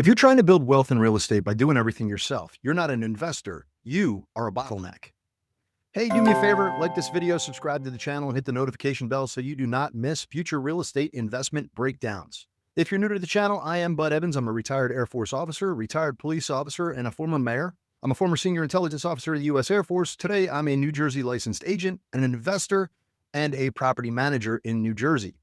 If you're trying to build wealth in real estate by doing everything yourself, you're not an investor, you are a bottleneck. Hey, do me a favor, like this video, subscribe to the channel, and hit the notification bell so you do not miss future real estate investment breakdowns. If you're new to the channel, I am Bud Evans. I'm a retired Air Force officer, retired police officer, and a former mayor. I'm a former senior intelligence officer of the U.S. Air Force. Today, I'm a New Jersey licensed agent, an investor, and a property manager in New Jersey.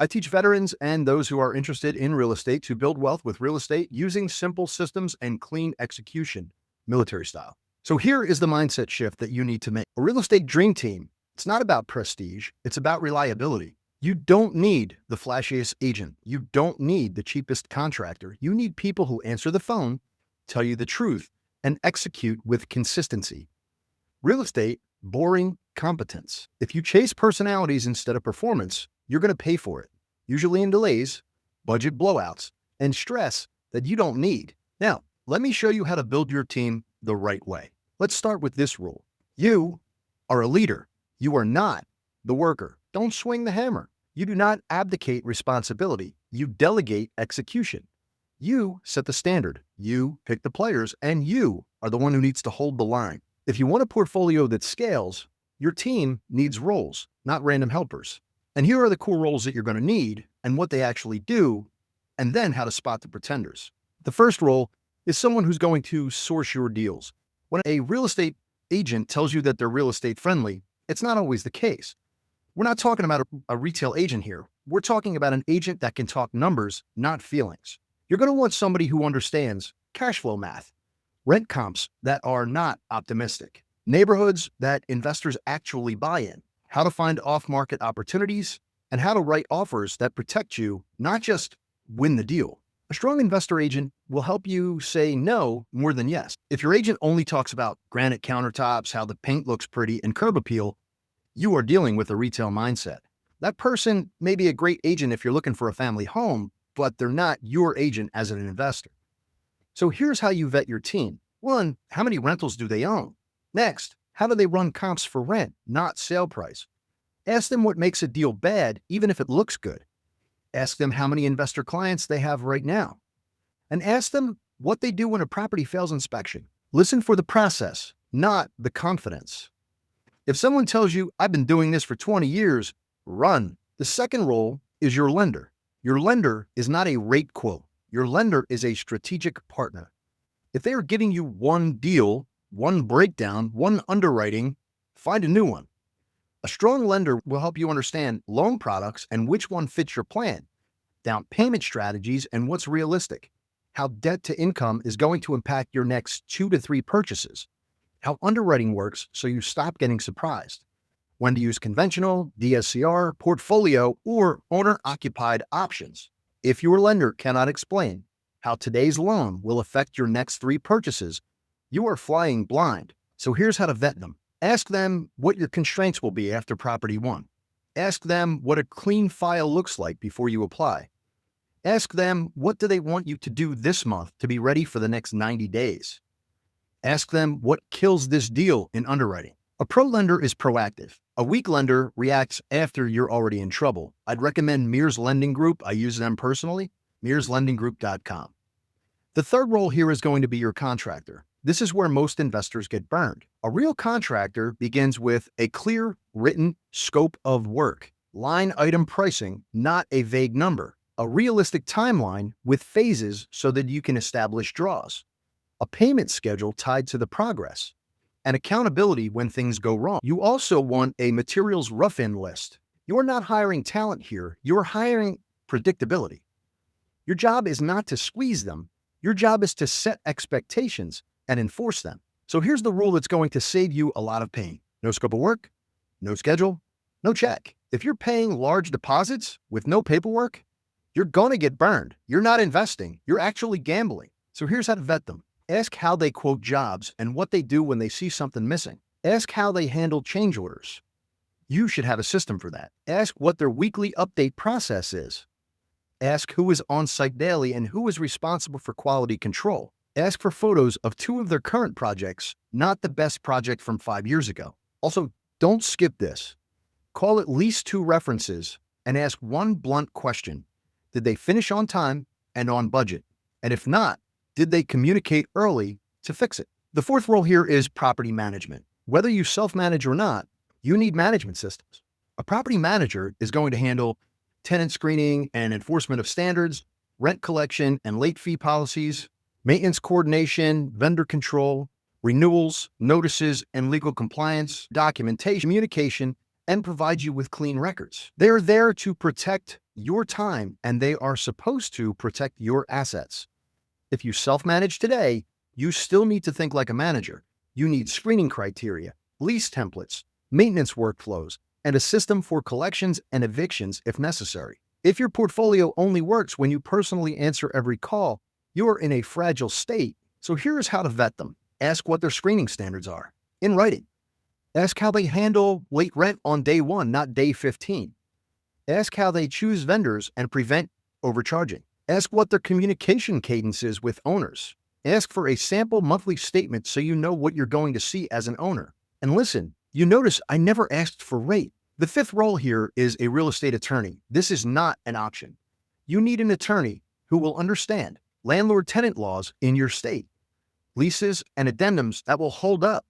I teach veterans and those who are interested in real estate to build wealth with real estate using simple systems and clean execution, military style. So here is the mindset shift that you need to make. A real estate dream team, it's not about prestige, it's about reliability. You don't need the flashiest agent. You don't need the cheapest contractor. You need people who answer the phone, tell you the truth, and execute with consistency. Real estate, boring competence. If you chase personalities instead of performance, you're going to pay for it, usually in delays, budget blowouts, and stress that you don't need. Now, let me show you how to build your team the right way. Let's start with this rule. You are a leader. You are not the worker. Don't swing the hammer. You do not abdicate responsibility. You delegate execution. You set the standard. You pick the players, and you are the one who needs to hold the line. If you want a portfolio that scales, your team needs roles, not random helpers. And here are the core roles that you're going to need and what they actually do, and then how to spot the pretenders. The first role is someone who's going to source your deals. When a real estate agent tells you that they're real estate friendly, it's not always the case. We're not talking about a retail agent here. We're talking about an agent that can talk numbers, not feelings. You're going to want somebody who understands cash flow math, rent comps that are not optimistic, neighborhoods that investors actually buy in, how to find off-market opportunities, and how to write offers that protect you, not just win the deal. A strong investor agent will help you say no more than yes. If your agent only talks about granite countertops, how the paint looks pretty, and curb appeal, you are dealing with a retail mindset. That person may be a great agent if you're looking for a family home, but they're not your agent as an investor. So here's how you vet your team. 1, how many rentals do they own? Next, how do they run comps for rent, not sale price? Ask them what makes a deal bad, even if it looks good. Ask them how many investor clients they have right now. And ask them what they do when a property fails inspection. Listen for the process, not the confidence. If someone tells you, I've been doing this for 20 years, run. The second role is your lender. Your lender is not a rate quote. Your lender is a strategic partner. If they are giving you one deal, one breakdown, one underwriting, find a new one. A strong lender will help you understand loan products and which one fits your plan, down payment strategies and what's realistic, how debt to income is going to impact your next 2 to 3 purchases, how underwriting works so you stop getting surprised, when to use conventional, DSCR, portfolio, or owner-occupied options. If your lender cannot explain how today's loan will affect your next 3 purchases, you are flying blind. So here's how to vet them. Ask them what your constraints will be after property 1. Ask them what a clean file looks like before you apply. Ask them what do they want you to do this month to be ready for the next 90 days. Ask them what kills this deal in underwriting. A pro lender is proactive. A weak lender reacts after you're already in trouble. I'd recommend Mears Lending Group. I use them personally, mearslendinggroup.com. The third role here is going to be your contractor. This is where most investors get burned. A real contractor begins with a clear, written scope of work, line item pricing, not a vague number, a realistic timeline with phases so that you can establish draws, a payment schedule tied to the progress, and accountability when things go wrong. You also want a materials rough-in list. You're not hiring talent here, you're hiring predictability. Your job is not to squeeze them, your job is to set expectations and enforce them. So here's the rule that's going to save you a lot of pain. No scope of work, no schedule, no check. If you're paying large deposits with no paperwork, you're going to get burned. You're not investing, you're actually gambling. So here's how to vet them. Ask how they quote jobs and what they do when they see something missing. Ask how they handle change orders. You should have a system for that. Ask what their weekly update process is. Ask who is on site daily and who is responsible for quality control. Ask for photos of 2 of their current projects, not the best project from 5 years ago. Also, don't skip this. Call at least 2 references and ask one blunt question. Did they finish on time and on budget? And if not, did they communicate early to fix it? The fourth role here is property management. Whether you self-manage or not, you need management systems. A property manager is going to handle tenant screening and enforcement of standards, rent collection and late fee policies, maintenance coordination, vendor control, renewals, notices, and legal compliance, documentation, communication, and provide you with clean records. They're there to protect your time, and they are supposed to protect your assets. If you self-manage today, you still need to think like a manager. You need screening criteria, lease templates, maintenance workflows, and a system for collections and evictions if necessary. If your portfolio only works when you personally answer every call, you are in a fragile state. So here's how to vet them. Ask what their screening standards are in writing. Ask how they handle late rent on day 1, not day 15. Ask how they choose vendors and prevent overcharging. Ask what their communication cadence is with owners. Ask for a sample monthly statement so you know what you're going to see as an owner. And listen, you notice I never asked for rate. The fifth role here is a real estate attorney. This is not an option. You need an attorney who will understand landlord-tenant laws in your state, leases and addendums that will hold up,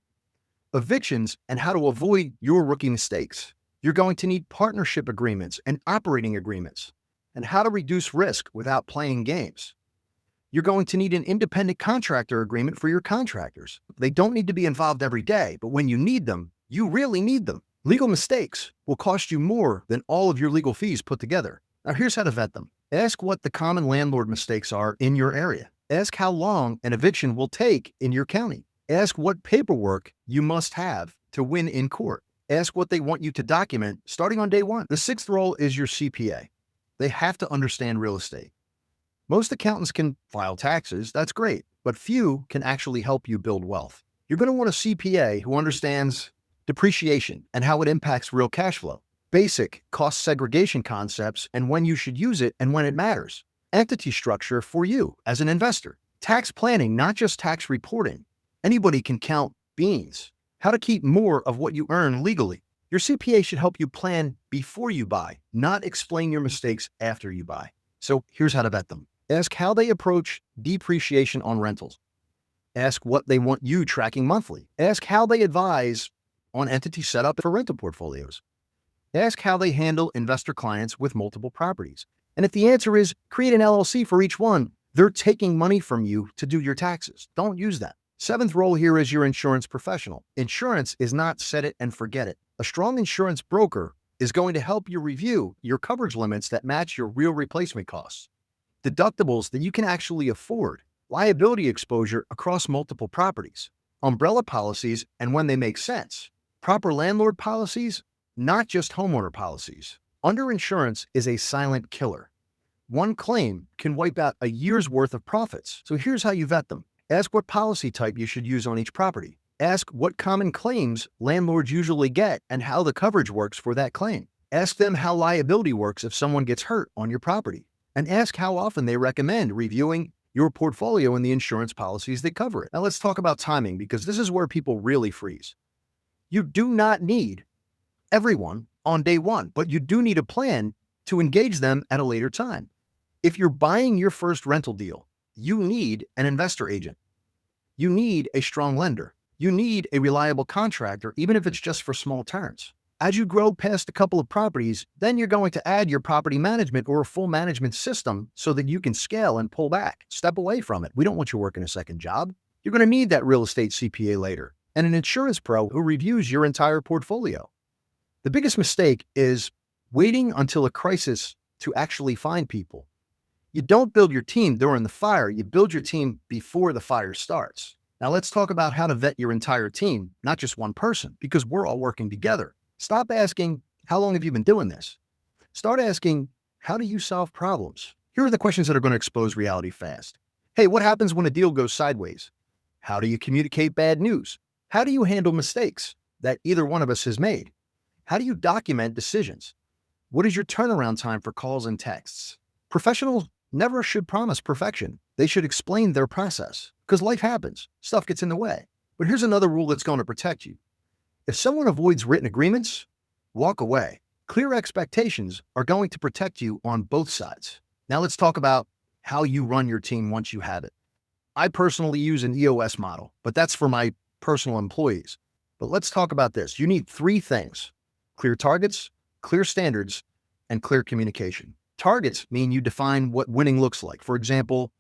evictions and how to avoid your rookie mistakes. You're going to need partnership agreements and operating agreements, and how to reduce risk without playing games. You're going to need an independent contractor agreement for your contractors. They don't need to be involved every day, but when you need them, you really need them. Legal mistakes will cost you more than all of your legal fees put together. Now here's how to vet them. Ask what the common landlord mistakes are in your area. Ask how long an eviction will take in your county. Ask what paperwork you must have to win in court. Ask what they want you to document starting on day 1. The sixth role is your CPA. They have to understand real estate. Most accountants can file taxes, that's great, but few can actually help you build wealth. You're going to want a CPA who understands depreciation and how it impacts real cash flow, basic cost segregation concepts and when you should use it and when it matters, entity structure for you as an investor, tax planning, not just tax reporting. Anybody can count beans, how to keep more of what you earn legally. Your CPA should help you plan before you buy, not explain your mistakes after you buy. So here's how to vet them. Ask how they approach depreciation on rentals. Ask what they want you tracking monthly. Ask how they advise on entity setup for rental portfolios. Ask how they handle investor clients with multiple properties. And if the answer is create an LLC for each one, they're taking money from you to do your taxes. Don't use that. Seventh role here is your insurance professional. Insurance is not set it and forget it. A strong insurance broker is going to help you review your coverage limits that match your real replacement costs, deductibles that you can actually afford, liability exposure across multiple properties, umbrella policies and when they make sense, proper landlord policies, not just homeowner policies. Underinsurance is a silent killer. One claim can wipe out a year's worth of profits. So here's how you vet them. Ask what policy type you should use on each property. Ask what common claims landlords usually get and how the coverage works for that claim. Ask them how liability works if someone gets hurt on your property. And ask how often they recommend reviewing your portfolio and the insurance policies that cover it. Now let's talk about timing, because this is where people really freeze. You do not need everyone on day 1, but you do need a plan to engage them at a later time. If you're buying your first rental deal, you need an investor agent. You need a strong lender. You need a reliable contractor, even if it's just for small turns. As you grow past a couple of properties, then you're going to add your property management or a full management system so that you can scale and pull back, step away from it. We don't want you working a second job. You're going to need that real estate CPA later and an insurance pro who reviews your entire portfolio. The biggest mistake is waiting until a crisis to actually find people. You don't build your team during the fire, you build your team before the fire starts. Now let's talk about how to vet your entire team, not just one person, because we're all working together. Stop asking, how long have you been doing this? Start asking, how do you solve problems? Here are the questions that are going to expose reality fast. Hey, what happens when a deal goes sideways? How do you communicate bad news? How do you handle mistakes that either one of us has made? How do you document decisions? What is your turnaround time for calls and texts? Professionals never should promise perfection. They should explain their process, because life happens. Stuff gets in the way. But here's another rule that's going to protect you. If someone avoids written agreements, walk away. Clear expectations are going to protect you on both sides. Now let's talk about how you run your team once you have it. I personally use an EOS model, but that's for my personal employees. But let's talk about this. You need three things: clear targets, clear standards, and clear communication. Targets mean you define what winning looks like. For example,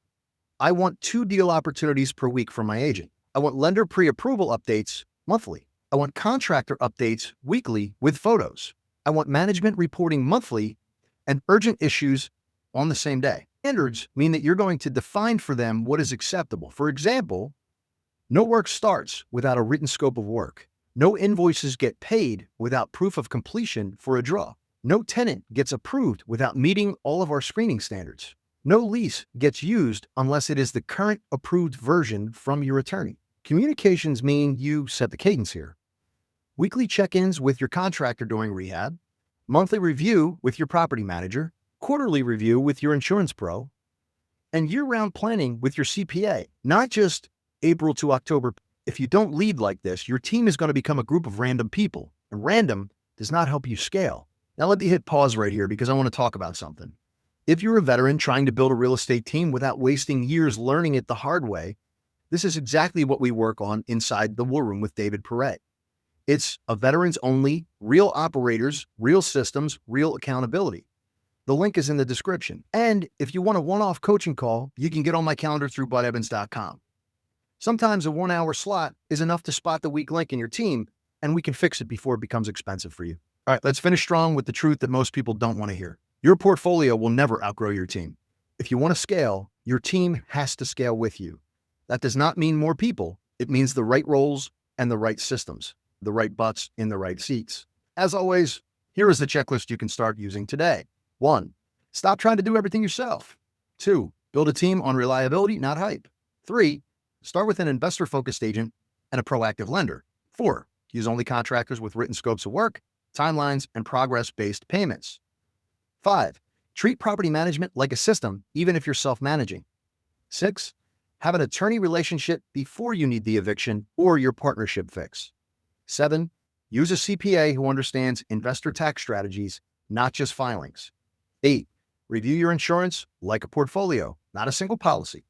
I want 2 deal opportunities per week from my agent. I want lender pre-approval updates monthly. I want contractor updates weekly with photos. I want management reporting monthly and urgent issues on the same day. Standards mean that you're going to define for them what is acceptable. For example, no work starts without a written scope of work. No invoices get paid without proof of completion for a draw. No tenant gets approved without meeting all of our screening standards. No lease gets used unless it is the current approved version from your attorney. Communications mean you set the cadence here. Weekly check-ins with your contractor during rehab, monthly review with your property manager, quarterly review with your insurance pro, and year-round planning with your CPA, not just April to October. If you don't lead like this, your team is going to become a group of random people, and random does not help you scale. Now let me hit pause right here because I want to talk about something. If you're a veteran trying to build a real estate team without wasting years learning it the hard way, this is exactly what we work on inside the War Room with David Perret. It's a veterans-only, real operators, real systems, real accountability. The link is in the description. And if you want a one-off coaching call, you can get on my calendar through buddevans.com. Sometimes a 1-hour slot is enough to spot the weak link in your team, and we can fix it before it becomes expensive for you. All right, let's finish strong with the truth that most people don't want to hear. Your portfolio will never outgrow your team. If you want to scale, your team has to scale with you. That does not mean more people. It means the right roles and the right systems, the right butts in the right seats. As always, here is the checklist you can start using today. 1. Stop trying to do everything yourself. 2. Build a team on reliability, not hype. 3. Start with an investor-focused agent and a proactive lender. 4. Use only contractors with written scopes of work, timelines, and progress-based payments. 5. Treat property management like a system, even if you're self-managing. 6. Have an attorney relationship before you need the eviction or your partnership fix. 7. Use a CPA who understands investor tax strategies, not just filings. 8. Review your insurance like a portfolio, not a single policy.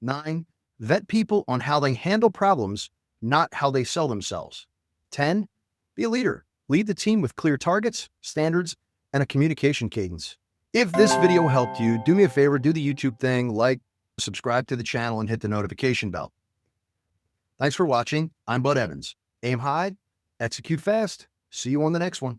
9. Vet people on how they handle problems, not how they sell themselves. 10. Be a leader. Lead the team with clear targets, standards, and a communication cadence. If this video helped you, do me a favor, do the YouTube thing, like, subscribe to the channel, and hit the notification bell. Thanks for watching. I'm Bud Evans. Aim high, execute fast. See you on the next one.